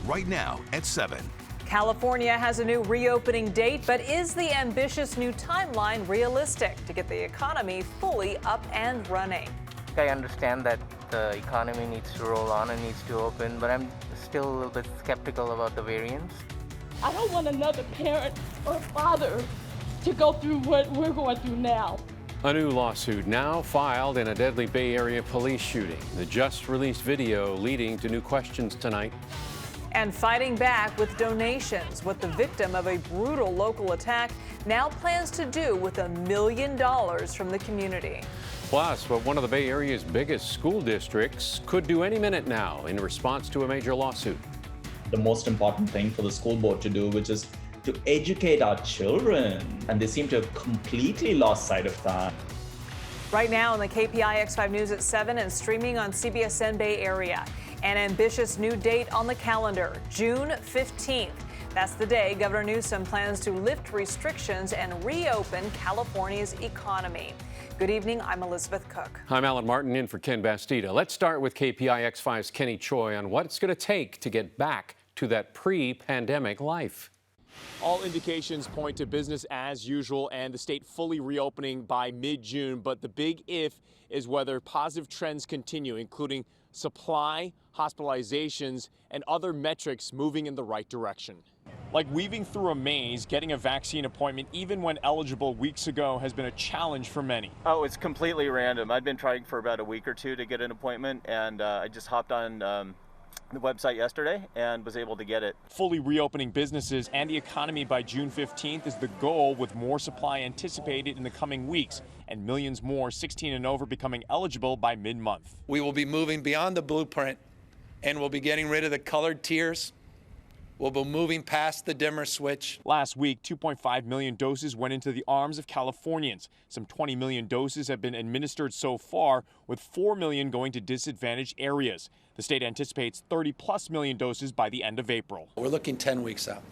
right now at 7. California has a new reopening date, but is the ambitious new timeline realistic to get the economy fully up and running? I understand that the economy needs to roll on and needs to open, but I'm still a little bit skeptical about the variants. I don't want another parent or father to go through what we're going through now. A new lawsuit now filed in a deadly Bay Area police shooting. The just-released video leading to new questions tonight. And fighting back with donations, what the victim of a brutal local attack now plans to do with $1 million from the community. Plus, what one of the Bay Area's biggest school districts could do any minute now in response to a major lawsuit. The most important thing for the school board to do, which is to educate our children, and they seem to have completely lost sight of that. Right now on the KPIX 5 News at 7 and streaming on CBS Bay Area. An ambitious new date on the calendar, June 15th. That's the day Governor Newsom plans to lift restrictions and reopen California's economy. Good evening, I'm Elizabeth Cook. I'm Alan Martin in for Ken Bastida. Let's start with KPIX 5's Kenny Choi on what it's going to take to get back to that pre-pandemic life. All indications point to business as usual and the state fully reopening by mid-June. But the big if is whether positive trends continue, including supply, hospitalizations, and other metrics moving in the right direction. Like weaving through a maze, getting a vaccine appointment, even when eligible weeks ago, has been a challenge for many. Oh, it's completely random. I've been trying for about a week or two to get an appointment, and I just hopped on the website yesterday and was able to get it. Fully reopening businesses and the economy by June 15th is the goal, with more supply anticipated in the coming weeks and millions more 16 and over becoming eligible by mid-month. We will be moving beyond the blueprint, and we'll be getting rid of the colored tiers. We'll be moving past the dimmer switch. Last week, 2.5 million doses went into the arms of Californians. Some 20 million doses have been administered so far, with 4 million going to disadvantaged areas. The state anticipates 30+ million doses by the end of April. We're looking 10 weeks out.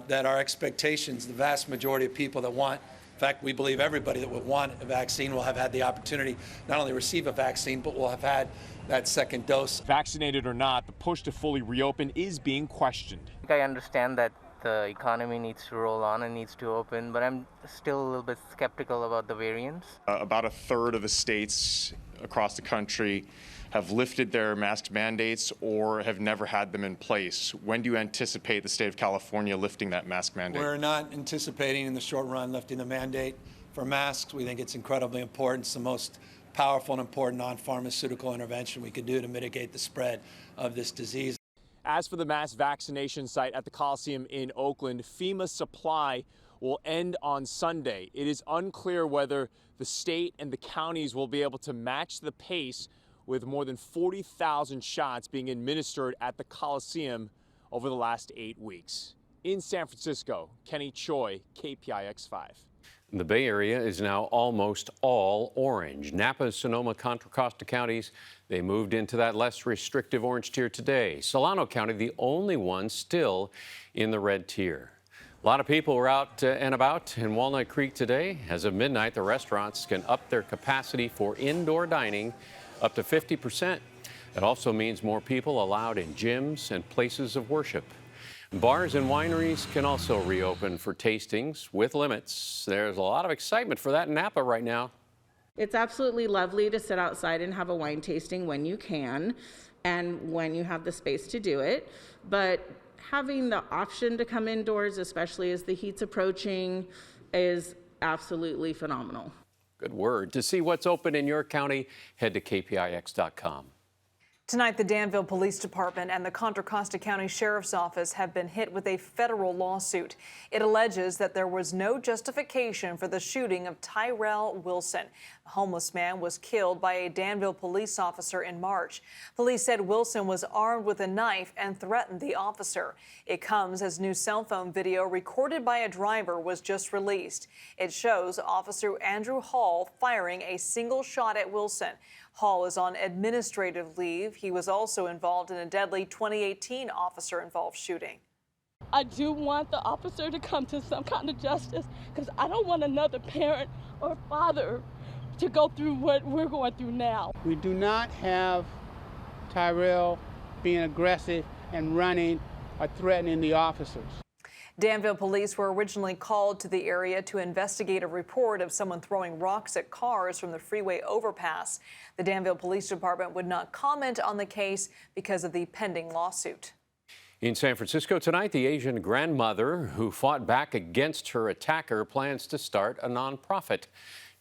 That our expectations, the vast majority of people that want, in fact, we believe everybody that would want a vaccine will have had the opportunity not only receive a vaccine, but will have had that second dose. Vaccinated or not, the push to fully reopen is being questioned. I understand that the economy needs to roll on and needs to open, but I'm still a little bit skeptical about the variants. About a third of the states across the country have lifted their mask mandates or have never had them in place. When do you anticipate the state of California lifting that mask mandate? We're not anticipating in the short run lifting the mandate for masks. We think it's incredibly important. It's the most powerful and important non-pharmaceutical intervention we could do to mitigate the spread of this disease. As for the mass vaccination site at the Coliseum in Oakland, FEMA supply will end on Sunday. It is unclear whether the state and the counties will be able to match the pace, with more than 40,000 shots being administered at the Coliseum over the last 8 weeks. In San Francisco, Kenny Choi, KPIX 5. The Bay Area is now almost all orange. Napa, Sonoma, Contra Costa counties, they moved into that less restrictive orange tier today. Solano County, the only one still in the red tier. A lot of people were out and about in Walnut Creek today. As of midnight, the restaurants can up their capacity for indoor dining up to 50%. It also means more people allowed in gyms and places of worship. Bars and wineries can also reopen for tastings with limits. There's a lot of excitement for that in Napa right now. It's absolutely lovely to sit outside and have a wine tasting when you can and when you have the space to do it. But having the option to come indoors, especially as the heat's approaching, is absolutely phenomenal. Good word. To see what's open in your county, head to kpix.com. Tonight, the Danville Police Department and the Contra Costa County Sheriff's Office have been hit with a federal lawsuit. It alleges that there was no justification for the shooting of Tyrell Wilson. The homeless man was killed by a Danville police officer in March. Police said Wilson was armed with a knife and threatened the officer. It comes as new cell phone video recorded by a driver was just released. It shows Officer Andrew Hall firing a single shot at Wilson. Hall is on administrative leave. He was also involved in a deadly 2018 officer-involved shooting. I do want the officer to come to some kind of justice, because I don't want another parent or father to go through what we're going through now. We do not have Tyrell being aggressive and running or threatening the officers. Danville police were originally called to the area to investigate a report of someone throwing rocks at cars from the freeway overpass. The Danville Police Department would not comment on the case because of the pending lawsuit. In San Francisco tonight, the Asian grandmother who fought back against her attacker plans to start a nonprofit.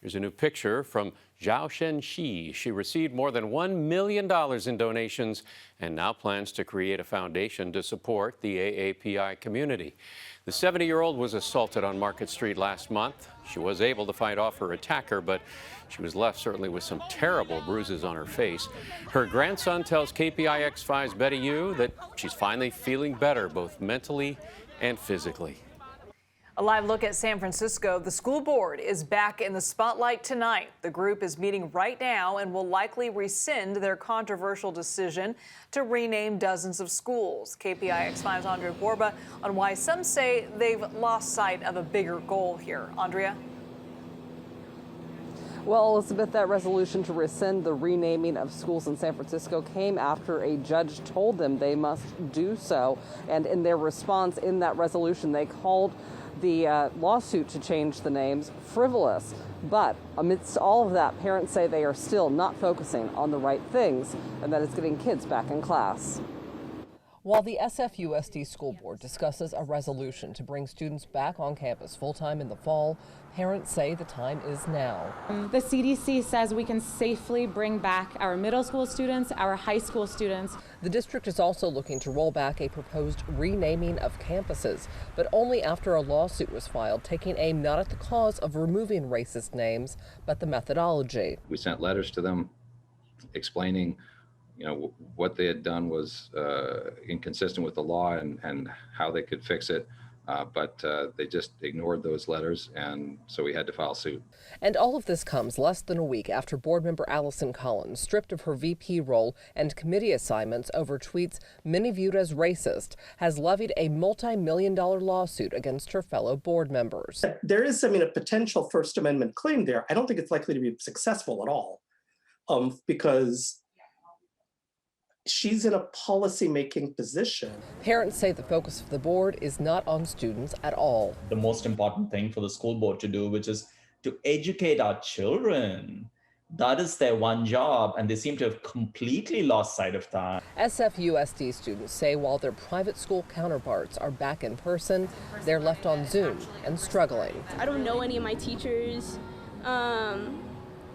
Here's a new picture from Zhao Shenxi. She received more than $1 million in donations and now plans to create a foundation to support the AAPI community. The 70-year-old was assaulted on Market Street last month. She was able to fight off her attacker, but she was left certainly with some terrible bruises on her face. Her grandson tells KPIX 5's Betty Yu that she's finally feeling better, both mentally and physically. A live look at San Francisco. The school board is back in the spotlight tonight. The group is meeting right now and will likely rescind their controversial decision to rename dozens of schools. KPIX 5's Andrea Borba on why some say they've lost sight of a bigger goal here. Andrea? Well, Elizabeth, that resolution to rescind the renaming of schools in San Francisco came after a judge told them they must do so. And in their response in that resolution, they called the lawsuit to change the names frivolous. But amidst all of that, parents say they are still not focusing on the right things, and that is getting kids back in class. While the SFUSD School Board discusses a resolution to bring students back on campus full-time in the fall, parents say the time is now. The CDC says we can safely bring back our middle school students, our high school students. The district is also looking to roll back a proposed renaming of campuses, but only after a lawsuit was filed taking aim not at the cause of removing racist names, but the methodology. We sent letters to them explaining what they had done was inconsistent with the law and how they could fix it. But they just ignored those letters, and so we had to file suit. And all of this comes less than a week after board member Allison Collins, stripped of her VP role and committee assignments over tweets many viewed as racist, has levied a multi-million-dollar lawsuit against her fellow board members. There is, a potential First Amendment claim there. I don't think it's likely to be successful at all, because she's in a policy-making position. Parents say the focus of the board is not on students at all. The most important thing for the school board to do, which is to educate our children. That is their one job, and they seem to have completely lost sight of that. SFUSD students say while their private school counterparts are back in person, they're left on Zoom and struggling. I don't know any of my teachers.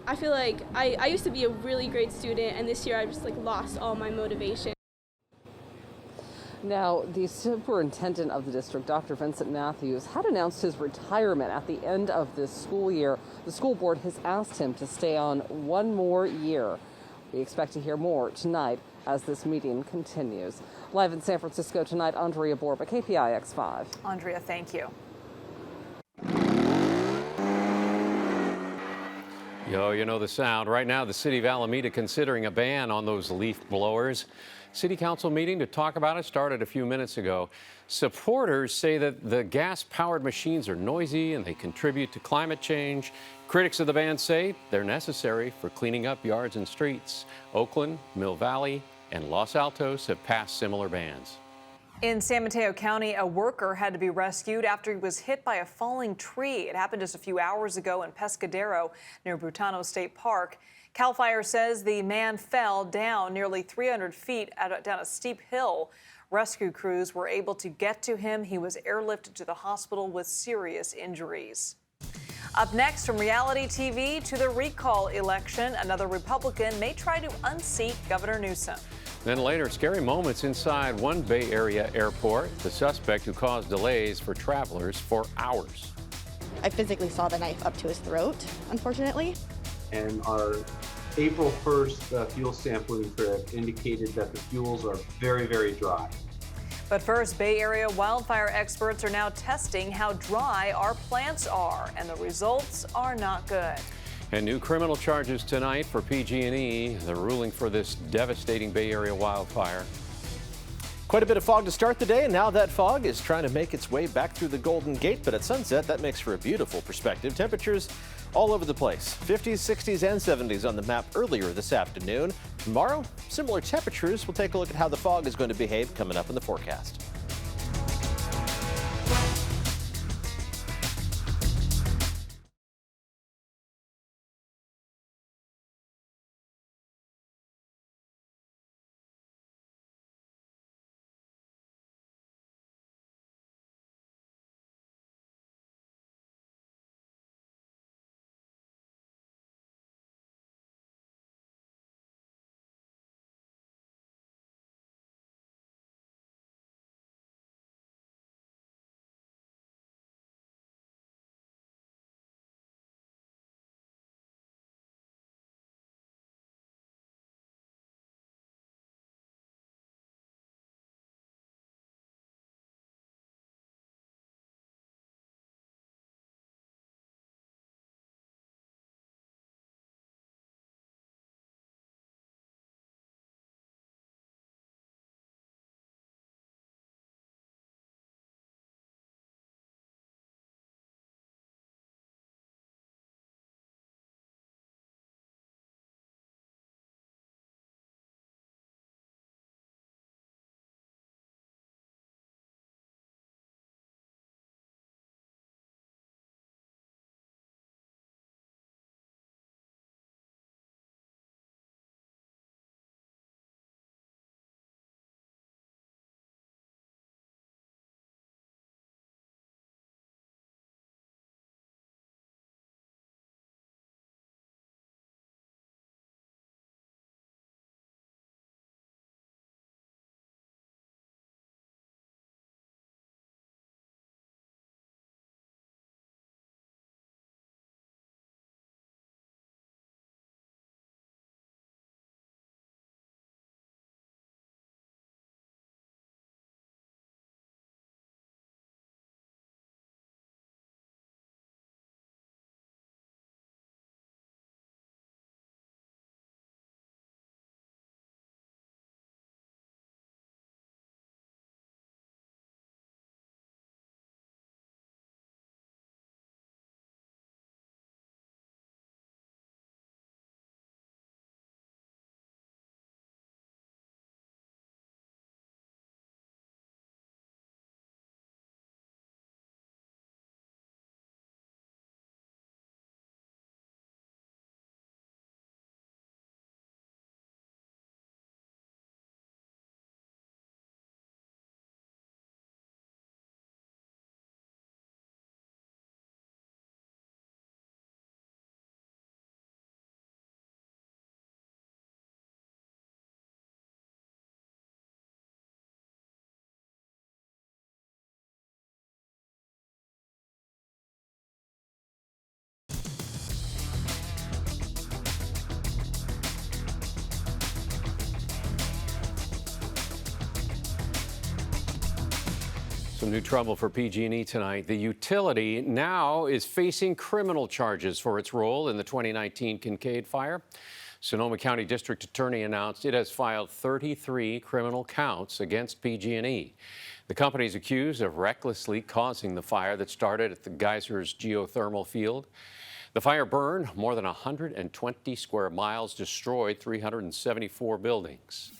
I feel like I used to be a really great student, and this year I just lost all my motivation. Now, the superintendent of the district, Dr. Vincent Matthews, had announced his retirement at the end of this school year. The school board has asked him to stay on one more year. We expect to hear more tonight as this meeting continues. Live in San Francisco tonight, Andrea Borba, KPIX 5. Andrea, thank you. Yo, you know the sound. Right now, the city of Alameda considering a ban on those leaf blowers. City council meeting to talk about it started a few minutes ago. Supporters say that the gas-powered machines are noisy and they contribute to climate change. Critics of the ban say they're necessary for cleaning up yards and streets. Oakland, Mill Valley, and Los Altos have passed similar bans. In San Mateo County, a worker had to be rescued after he was hit by a falling tree. It happened just a few hours ago in Pescadero near Brutano State Park. CAL FIRE says the man fell down nearly 300 feet down a steep hill. Rescue crews were able to get to him. He was airlifted to the hospital with serious injuries. Up next, from reality TV to the recall election, another Republican may try to unseat Governor Newsom. Then later, scary moments inside one Bay Area airport. The suspect who caused delays for travelers for hours. I physically saw the knife up to his throat, unfortunately. And our April 1st fuel sampling trip indicated that the fuels are very, very dry. But first, Bay Area wildfire experts are now testing how dry our plants are, and the results are not good. And new criminal charges tonight for PG&E, the ruling for this devastating Bay Area wildfire. Quite a bit of fog to start the day, and now that fog is trying to make its way back through the Golden Gate. But at sunset, that makes for a beautiful perspective. Temperatures all over the place. 50s, 60s, and 70s on the map earlier this afternoon. Tomorrow, similar temperatures. We'll take a look at how the fog is going to behave coming up in the forecast. Some new trouble for PG&E tonight. The utility now is facing criminal charges for its role in the 2019 Kincaid fire. Sonoma County District Attorney announced it has filed 33 criminal counts against PG&E. The company is accused of recklessly causing the fire that started at the Geysers geothermal field. The fire burned more than 120 square miles, destroyed 374 buildings.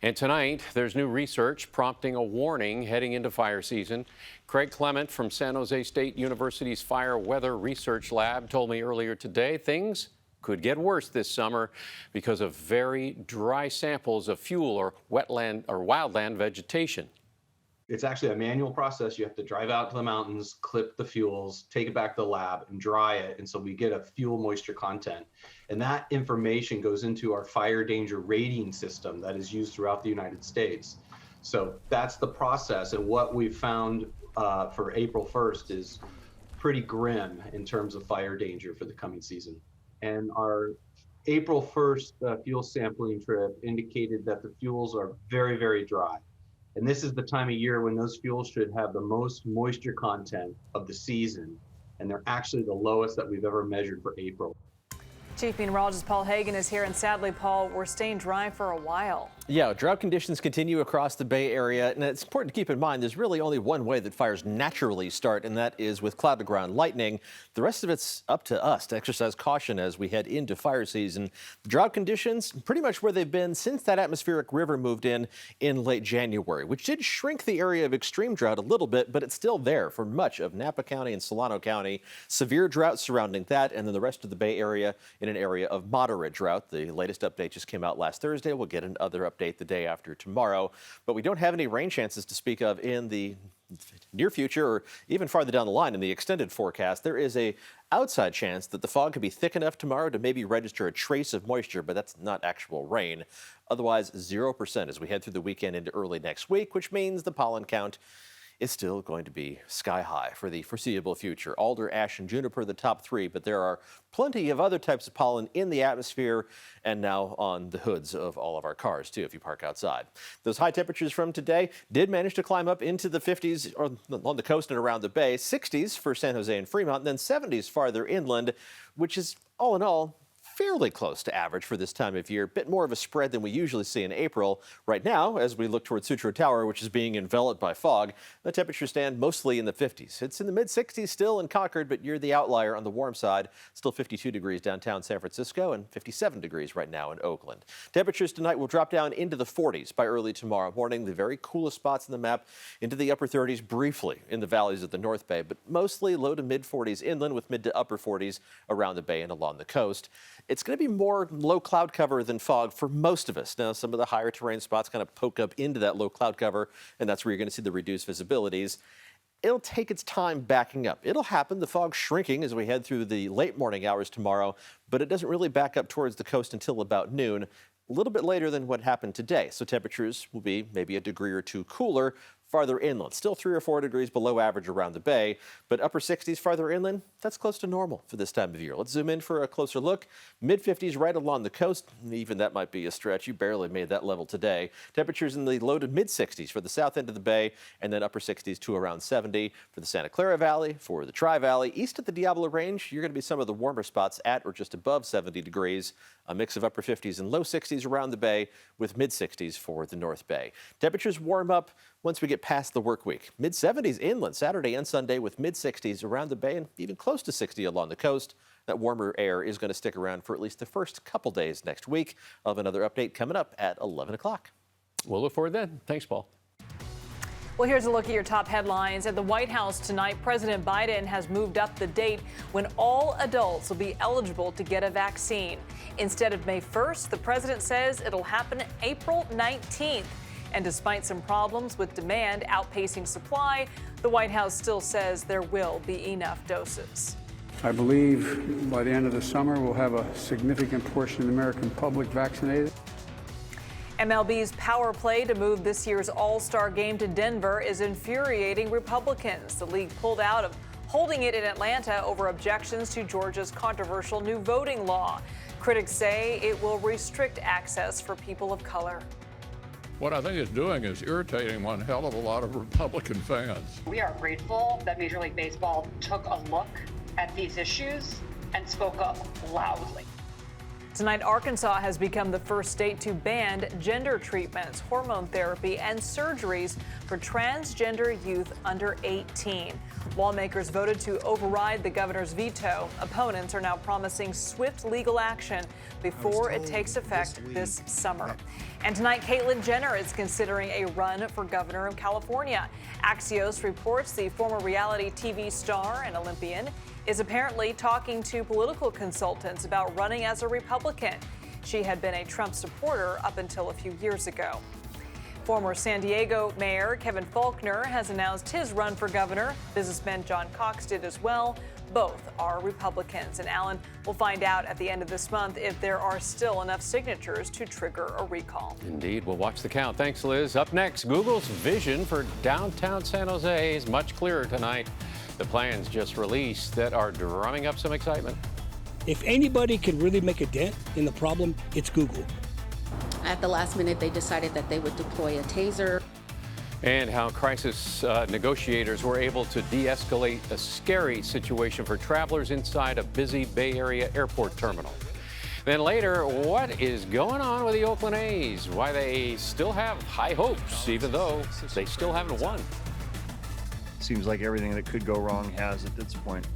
And tonight, there's new research prompting a warning heading into fire season. Craig Clement from San Jose State University's Fire Weather Research Lab told me earlier today things could get worse this summer because of very dry samples of fuel or wetland or wildland vegetation. It's actually a manual process. You have to drive out to the mountains, clip the fuels, take it back to the lab and dry it. And so we get a fuel moisture content. And that information goes into our fire danger rating system that is used throughout the United States. So that's the process. And what we've found for April 1st is pretty grim in terms of fire danger for the coming season. And our April 1st fuel sampling trip indicated that the fuels are very, very dry. And this is the time of year when those fuels should have the most moisture content of the season. And they're actually the lowest that we've ever measured for April. Chief Meteorologist Paul Hagan is here, and sadly, Paul, we're staying dry for a while. Yeah, drought conditions continue across the Bay Area, and it's important to keep in mind there's really only one way that fires naturally start, and that is with cloud-to-ground lightning. The rest of it's up to us to exercise caution as we head into fire season. The drought conditions pretty much where they've been since that atmospheric river moved in late January, which did shrink the area of extreme drought a little bit, but it's still there for much of Napa County and Solano County. Severe drought surrounding that, and then the rest of the Bay Area in an area of moderate drought. The latest update just came out last Thursday. We'll get another update the day after tomorrow, but we don't have any rain chances to speak of in the near future or even farther down the line in the extended forecast. There is a outside chance that the fog could be thick enough tomorrow to maybe register a trace of moisture, but that's not actual rain. Otherwise, 0% as we head through the weekend into early next week, which means the pollen count is still going to be sky high for the foreseeable future. Alder, ash, and juniper, the top three, but there are plenty of other types of pollen in the atmosphere and now on the hoods of all of our cars, too, if you park outside. Those high temperatures from today did manage to climb up into the 50s on the coast and around the bay, 60s for San Jose and Fremont, and then 70s farther inland, which is all in all fairly close to average for this time of year. A bit more of a spread than we usually see in April. Right now, as we look toward Sutro Tower, which is being enveloped by fog, the temperatures stand mostly in the 50s. It's in the mid-60s still in Concord, but you're the outlier on the warm side. Still 52 degrees downtown San Francisco and 57 degrees right now in Oakland. Temperatures tonight will drop down into the 40s by early tomorrow morning. The very coolest spots in the map into the upper 30s briefly in the valleys of the North Bay, but mostly low to mid 40s inland with mid to upper 40s around the bay and along the coast. It's going to be more low cloud cover than fog for most of us. Now, some of the higher terrain spots kind of poke up into that low cloud cover, and that's where you're going to see the reduced visibilities. It'll take its time backing up. It'll happen, the fog shrinking as we head through the late morning hours tomorrow, but it doesn't really back up towards the coast until about noon, a little bit later than what happened today. So temperatures will be maybe a degree or two cooler farther inland. Still 3 or 4 degrees below average around the bay, but upper 60s farther inland, that's close to normal for this time of year. Let's zoom in for a closer look. Mid 50s right along the coast. Even that might be a stretch. You barely made that level today. Temperatures in the low to mid 60s for the south end of the bay, and then upper 60s to around 70 for the Santa Clara Valley, for the Tri-Valley. East of the Diablo Range, you're going to be some of the warmer spots at or just above 70 degrees. A mix of upper 50s and low 60s around the bay with mid 60s for the North Bay. Temperatures warm up once we get past the work week. Mid 70s inland Saturday and Sunday with mid 60s around the bay and even close to 60 along the coast. That warmer air is going to stick around for at least the first couple days next week. I'll have another update coming up at 11 o'clock. We'll look forward then. Thanks, Paul. Well, here's a look at your top headlines. At the White House tonight, President Biden has moved up the date when all adults will be eligible to get a vaccine. Instead of May 1st, the president says it'll happen April 19th. And despite some problems with demand outpacing supply, the White House still says there will be enough doses. I believe by the end of the summer, we'll have a significant portion of the American public vaccinated. MLB's power play to move this year's All-Star game to Denver is infuriating Republicans. The league pulled out of holding it in Atlanta over objections to Georgia's controversial new voting law. Critics say it will restrict access for people of color. What I think it's doing is irritating one hell of a lot of Republican fans. We are grateful that Major League Baseball took a look at these issues and spoke up loudly. Tonight, Arkansas has become the first state to ban gender treatments, hormone therapy, and surgeries for transgender youth under 18. Lawmakers voted to override the governor's veto. Opponents are now promising swift legal action before it takes effect this summer. And tonight, Caitlyn Jenner is considering a run for governor of California. Axios reports the former reality TV star and Olympian is apparently talking to political consultants about running as a Republican. She had been a Trump supporter up until a few years ago. Former San Diego Mayor Kevin Faulconer has announced his run for governor. Businessman John Cox did as well. Both are Republicans. And Alan, will find out at the end of this month if there are still enough signatures to trigger a recall. Indeed. We'll watch the count. Thanks, Liz. Up next, Google's vision for downtown San Jose is much clearer tonight. The plans just released that are drumming up some excitement. If anybody can really make a dent in the problem, it's Google. At the last minute, they decided that they would deploy a taser. And how crisis negotiators were able to de-escalate a scary situation for travelers inside a busy Bay Area airport terminal. Then later, what is going on with the Oakland A's? Why they still have high hopes, even though they still haven't won. Seems like everything that could go wrong has at this point.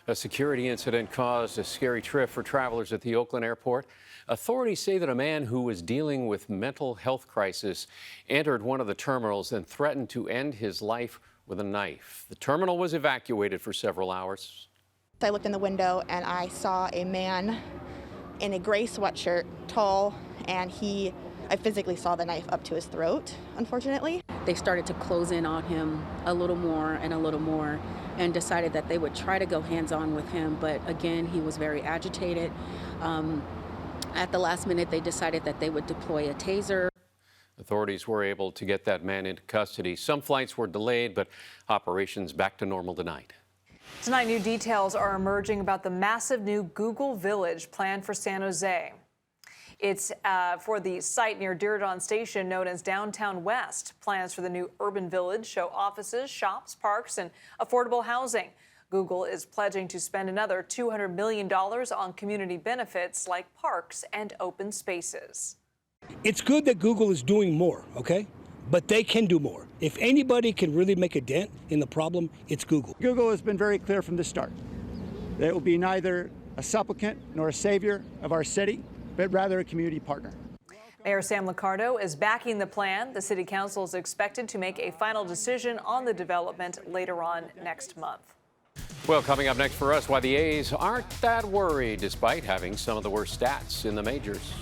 A security incident caused a scary trip for travelers at the Oakland airport. Authorities say that a man who was dealing with mental health crisis entered one of the terminals and threatened to end his life with a knife. The terminal was evacuated for several hours. I looked in the window and I saw a man in a gray sweatshirt, tall, and I physically saw the knife up to his throat, unfortunately. They started to close in on him a little more and decided that they would try to go hands-on with him. But again, he was very agitated. At the last minute, they decided that they would deploy a taser. Authorities were able to get that man into custody. Some flights were delayed, but operations back to normal tonight. Tonight, new details are emerging about the massive new Google Village planned for San Jose. It's for the site near Diridon Station known as Downtown West. Plans for the new urban village show offices, shops, parks, and affordable housing. Google is pledging to spend another $200 million on community benefits like parks and open spaces. It's good that Google is doing more, okay? But they can do more. If anybody can really make a dent in the problem, it's Google. Google has been very clear from the start that it will be neither a supplicant nor a savior of our city, but rather a community partner. Mayor Sam Liccardo is backing the plan. The city council is expected to make a final decision on the development later on next month. Well, coming up next for us, why the A's aren't that worried despite having some of the worst stats in the majors.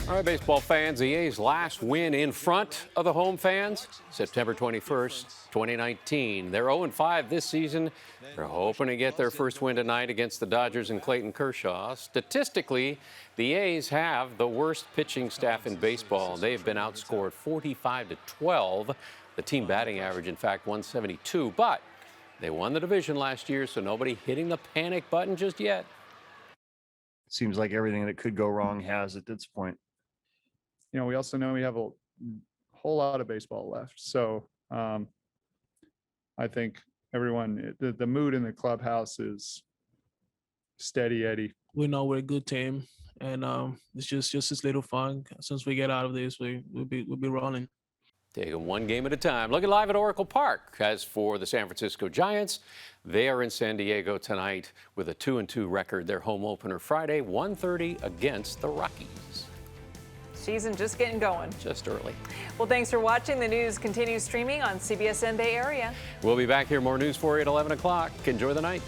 All right, baseball fans, the A's last win in front of the home fans, September 21st, 2019. They're 0-5 this season. They're hoping to get their first win tonight against the Dodgers and Clayton Kershaw. Statistically, the A's have the worst pitching staff in baseball. They've been outscored 45-12. The team batting average, in fact, 172. But they won the division last year, so nobody hitting the panic button just yet. Seems like everything that could go wrong has at this point. You know, we also know we have a whole lot of baseball left. So I think everyone, the mood in the clubhouse is steady Eddie. We know we're a good team, and it's just this little fun. Since we get out of this, we'll be rolling. Taking one game at a time. Looking live at Oracle Park. As for the San Francisco Giants, they are in San Diego tonight with a 2-2 record. Their home opener Friday, 1:30 against the Rockies. Season just getting going. Just early. Well, thanks for watching. The news continues streaming on CBSN Bay Area. We'll be back here. More news for you at 11 o'clock. Enjoy the night.